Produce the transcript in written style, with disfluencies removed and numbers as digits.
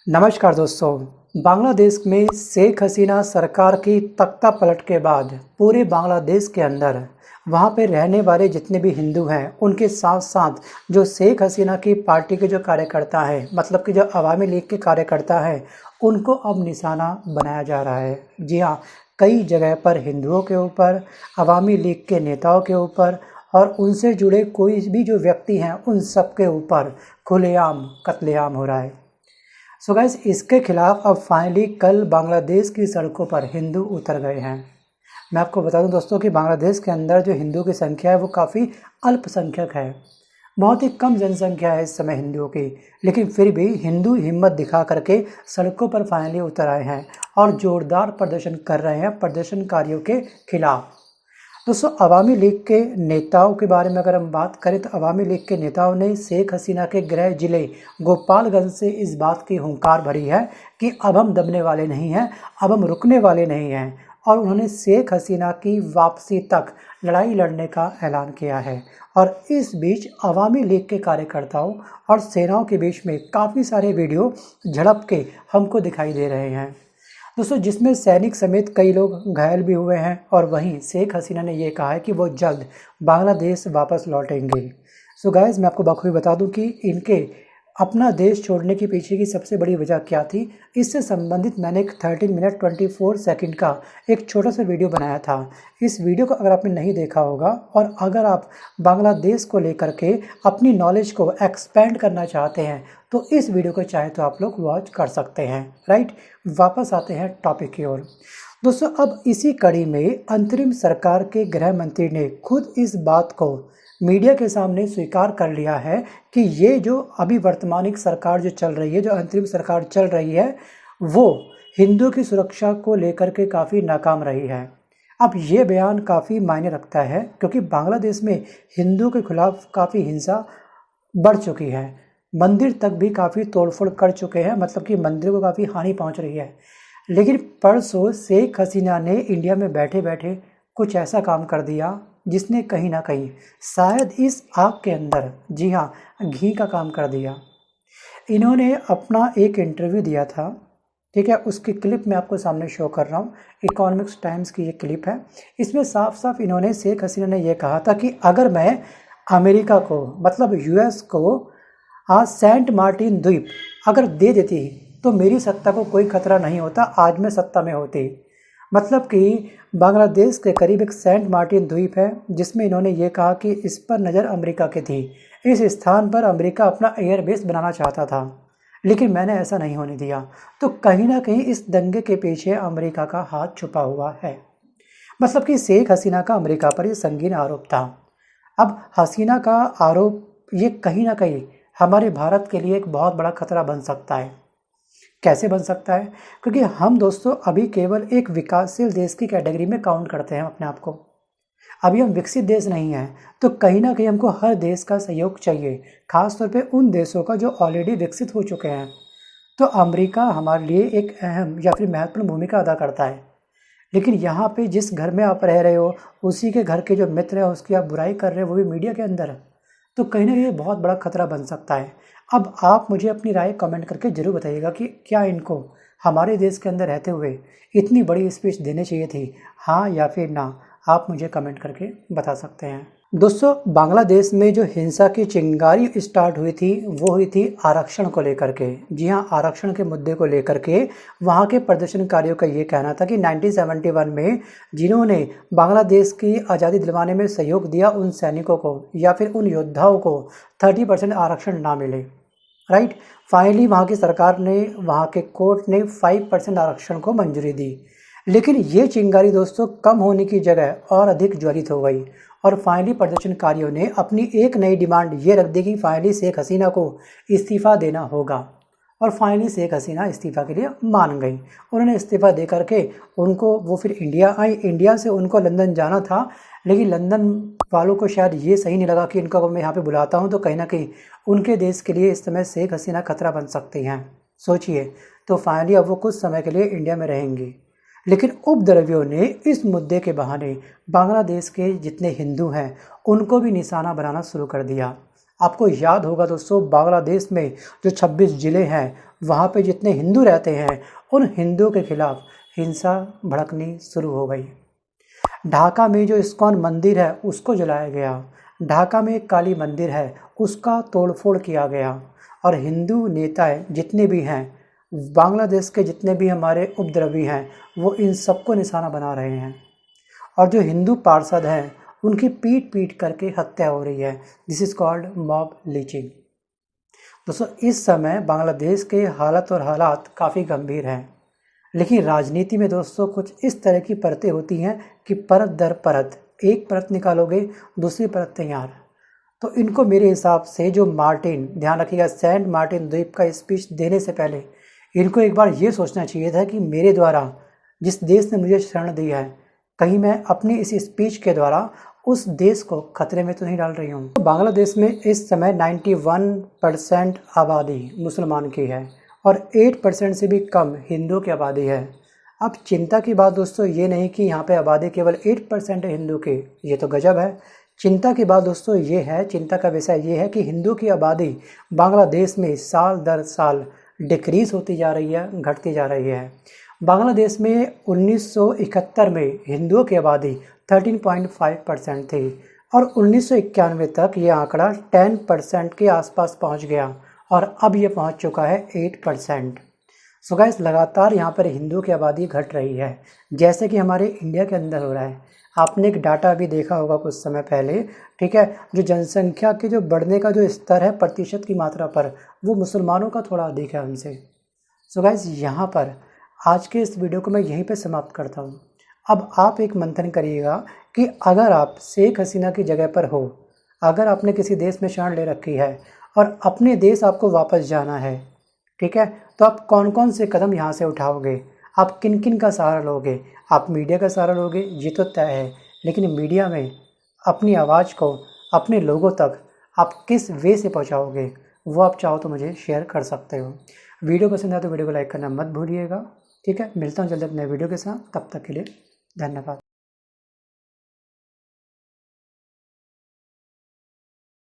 नमस्कार दोस्तों। बांग्लादेश में शेख हसीना सरकार की तख्ता पलट के बाद पूरे बांग्लादेश के अंदर वहाँ पे रहने वाले जितने भी हिंदू हैं उनके साथ साथ जो शेख हसीना की पार्टी के जो कार्यकर्ता हैं, मतलब कि जो अवामी लीग के कार्यकर्ता हैं, उनको अब निशाना बनाया जा रहा है। जी हाँ, कई जगह पर हिंदुओं के ऊपर, अवामी लीग के नेताओं के ऊपर और उनसे जुड़े कोई भी जो व्यक्ति हैं उन सब के ऊपर खुलेआम कत्लेआम हो रहा है। सो गाइस, इसके खिलाफ अब फाइनली कल बांग्लादेश की सड़कों पर हिंदू उतर गए हैं। मैं आपको बता दूं दोस्तों कि बांग्लादेश के अंदर जो हिंदू की संख्या है वो काफ़ी अल्पसंख्यक है। बहुत ही कम जनसंख्या है इस समय हिंदुओं की, लेकिन फिर भी हिंदू हिम्मत दिखा करके सड़कों पर फाइनली उतर आए हैं और ज़ोरदार प्रदर्शन कर रहे हैं प्रदर्शनकारियों के खिलाफ। दोस्तों, अवामी लीग के नेताओं के बारे में अगर हम बात करें तो अवामी लीग के नेताओं ने शेख हसीना के गृह जिले गोपालगंज से इस बात की हुंकार भरी है कि अब हम दबने वाले नहीं हैं, अब हम रुकने वाले नहीं हैं, और उन्होंने शेख हसीना की वापसी तक लड़ाई लड़ने का ऐलान किया है। और इस बीच अवामी लीग के कार्यकर्ताओं और सेनाओं के बीच में काफ़ी सारे वीडियो झड़प के हमको दिखाई दे रहे हैं दोस्तों, जिसमें सैनिक समेत कई लोग घायल भी हुए हैं। और वहीं शेख हसीना ने यह कहा है कि वो जल्द बांग्लादेश वापस लौटेंगे। सो गाइस, मैं आपको बखूबी बता दूं कि इनके अपना देश छोड़ने के पीछे की सबसे बड़ी वजह क्या थी। इससे संबंधित मैंने एक 13 मिनट 24 सेकंड का एक छोटा सा वीडियो बनाया था। इस वीडियो को अगर आपने नहीं देखा होगा और अगर आप बांग्लादेश को लेकर के अपनी नॉलेज को एक्सपेंड करना चाहते हैं तो इस वीडियो को चाहे तो आप लोग वॉच कर सकते हैं। राइट, वापस आते हैं टॉपिक की ओर। दोस्तों, अब इसी कड़ी में अंतरिम सरकार के गृह मंत्री ने खुद इस बात को मीडिया के सामने स्वीकार कर लिया है कि ये जो अभी वर्तमानिक सरकार जो चल रही है, जो अंतरिम सरकार चल रही है, वो हिंदुओं की सुरक्षा को लेकर के काफ़ी नाकाम रही है। अब ये बयान काफ़ी मायने रखता है क्योंकि बांग्लादेश में हिंदुओं के खिलाफ काफ़ी हिंसा बढ़ चुकी है। मंदिर तक भी काफ़ी तोड़फोड़ कर चुके हैं, मतलब कि मंदिरों को काफ़ी हानि पहुंच रही है। लेकिन परसों शेख हसीना ने इंडिया में बैठे बैठे कुछ ऐसा काम कर दिया जिसने कहीं ना कहीं शायद इस आग के अंदर, जी हाँ, घी का काम कर दिया। इन्होंने अपना एक इंटरव्यू दिया था, ठीक है, उसकी क्लिप मैं आपको सामने शो कर रहा हूँ। इकोनॉमिक्स टाइम्स की ये क्लिप है। इसमें साफ साफ इन्होंने, शेख हसीना ने यह कहा था कि अगर मैं अमेरिका को, मतलब यूएस को सेंट मार्टिन द्वीप अगर दे देती तो मेरी सत्ता को कोई खतरा नहीं होता, आज मैं सत्ता में होती। मतलब कि बांग्लादेश के करीब एक सेंट मार्टिन द्वीप है जिसमें इन्होंने ये कहा कि इस पर नज़र अमेरिका की थी। इस स्थान पर अमेरिका अपना एयरबेस बनाना चाहता था, लेकिन मैंने ऐसा नहीं होने दिया। तो कहीं ना कहीं इस दंगे के पीछे अमेरिका का हाथ छुपा हुआ है। मतलब कि शेख हसीना का अमेरिका पर ये संगीन आरोप था। अब हसीना का आरोप ये कहीं ना कहीं हमारे भारत के लिए एक बहुत बड़ा खतरा बन सकता है। कैसे बन सकता है? क्योंकि हम दोस्तों अभी केवल एक विकासशील देश की कैटेगरी में काउंट करते हैं अपने आप को। अभी हम विकसित देश नहीं हैं, तो कहीं ना कहीं हमको हर देश का सहयोग चाहिए, खासतौर पे उन देशों का जो ऑलरेडी विकसित हो चुके हैं। तो अमेरिका हमारे लिए एक अहम या फिर महत्वपूर्ण भूमिका अदा करता है। लेकिन यहाँ पे जिस घर में आप रह रहे हो, उसी के घर के जो मित्र हैं उसकी आप बुराई कर रहे हो, वो भी मीडिया के अंदर, तो कहीं ना कहीं बहुत बड़ा खतरा बन सकता है। अब आप मुझे अपनी राय कमेंट करके ज़रूर बताइएगा कि क्या इनको हमारे देश के अंदर रहते हुए इतनी बड़ी स्पीच देनी चाहिए थी, हाँ या फिर ना। आप मुझे कमेंट करके बता सकते हैं। दोस्तों, बांग्लादेश में जो हिंसा की चिंगारी स्टार्ट हुई थी वो हुई थी आरक्षण को लेकर के। जी हाँ, आरक्षण के मुद्दे को लेकर के वहाँ के प्रदर्शनकारियों का ये कहना था कि 1971 में जिन्होंने बांग्लादेश की आज़ादी दिलवाने में सहयोग दिया उन सैनिकों को या फिर उन योद्धाओं को 30% आरक्षण ना मिले। राइट, फाइनली वहाँ की सरकार ने, वहाँ के कोर्ट ने 5% आरक्षण को मंजूरी दी। लेकिन ये चिंगारी दोस्तों कम होने की जगह और अधिक ज्वलित हो गई और फाइनली प्रदर्शनकारियों ने अपनी एक नई डिमांड ये रख दी कि फाइनली शेख हसीना को इस्तीफ़ा देना होगा। और फाइनली शेख हसीना इस्तीफ़ा के लिए मान गई। उन्होंने इस्तीफ़ा दे करके उनको, वो फिर इंडिया आई। इंडिया से उनको लंदन जाना था, लेकिन लंदन वालों को शायद ये सही नहीं लगा कि इनको अगर मैं यहाँ पे बुलाता हूँ तो कहीं ना कहीं उनके देश के लिए इस समय शेख हसीना खतरा बन सकती हैं। सोचिए, तो फाइनली अब वो कुछ समय के लिए इंडिया में रहेंगी। लेकिन उपद्रवियों ने इस मुद्दे के बहाने बांग्लादेश के जितने हिंदू हैं उनको भी निशाना बनाना शुरू कर दिया। आपको याद होगा दोस्तों, बांग्लादेश में जो 26 ज़िले हैं वहाँ पे जितने हिंदू रहते हैं उन हिंदुओं के खिलाफ हिंसा भड़कनी शुरू हो गई। ढाका में जो इस्कॉन मंदिर है उसको जलाया गया। ढाका में एक काली मंदिर है उसका तोड़फोड़ किया गया। और हिंदू नेता जितने भी हैं, बांग्लादेश के जितने भी हमारे उपद्रवी हैं, वो इन सबको निशाना बना रहे हैं। और जो हिंदू पार्षद हैं उनकी पीट पीट करके हत्या हो रही है। This is called mob lynching. दोस्तों, इस समय बांग्लादेश के हालात काफ़ी गंभीर हैं। लेकिन राजनीति में दोस्तों कुछ इस तरह की परतें होती हैं कि परत दर परत, एक परत निकालोगे दूसरी परत तैयार। तो इनको मेरे हिसाब से जो मार्टिन, ध्यान रखिएगा, सेंट मार्टिन द्वीप का स्पीच देने से पहले इनको एक बार ये सोचना चाहिए था कि मेरे द्वारा जिस देश ने मुझे शरण दी है, कहीं मैं अपनी इस स्पीच के द्वारा उस देश को खतरे में तो नहीं डाल रही हूँ। तो बांग्लादेश में इस समय 91% आबादी मुसलमान की है और 8% से भी कम हिंदुओं की आबादी है। अब चिंता की बात दोस्तों ये नहीं कि यहाँ पे आबादी केवल 8% है हिंदू की, ये तो गजब है। चिंता की बात दोस्तों ये है, चिंता का विषय ये है कि हिंदू की आबादी बांग्लादेश में साल दर साल डिक्रीज होती जा रही है, घटती जा रही है। बांग्लादेश में 1971 में हिंदुओं की आबादी 13.5% थी और 1991 तक ये आंकड़ा 10% के आसपास पहुंच गया और अब ये पहुंच चुका है 8%। सो गाइस, लगातार यहाँ पर हिंदुओं की आबादी घट रही है, जैसे कि हमारे इंडिया के अंदर हो रहा है। आपने एक डाटा भी देखा होगा कुछ समय पहले, ठीक है, जो जनसंख्या के जो बढ़ने का जो स्तर है प्रतिशत की मात्रा पर, वो मुसलमानों का थोड़ा अधिक है हमसे। सो गाइस, यहाँ पर आज के इस वीडियो को मैं यहीं पे समाप्त करता हूँ। अब आप एक मंथन करिएगा कि अगर आप शेख हसीना की जगह पर हो, अगर आपने किसी देश में शरण ले रखी है और अपने देश आपको वापस जाना है, ठीक है, तो आप कौन कौन से कदम यहाँ से उठाओगे, आप किन किन का सहारा लोगे। आप मीडिया का सहारा लोगे, ये तो तय है, लेकिन मीडिया में अपनी आवाज़ को अपने लोगों तक आप किस वे से पहुँचाओगे, वो आप चाहो तो मुझे शेयर कर सकते हो। वीडियो पसंद आए तो वीडियो को लाइक करना मत भूलिएगा, ठीक है। मिलता हूँ जल्दी अपने वीडियो के साथ, तब तक के लिए धन्यवाद।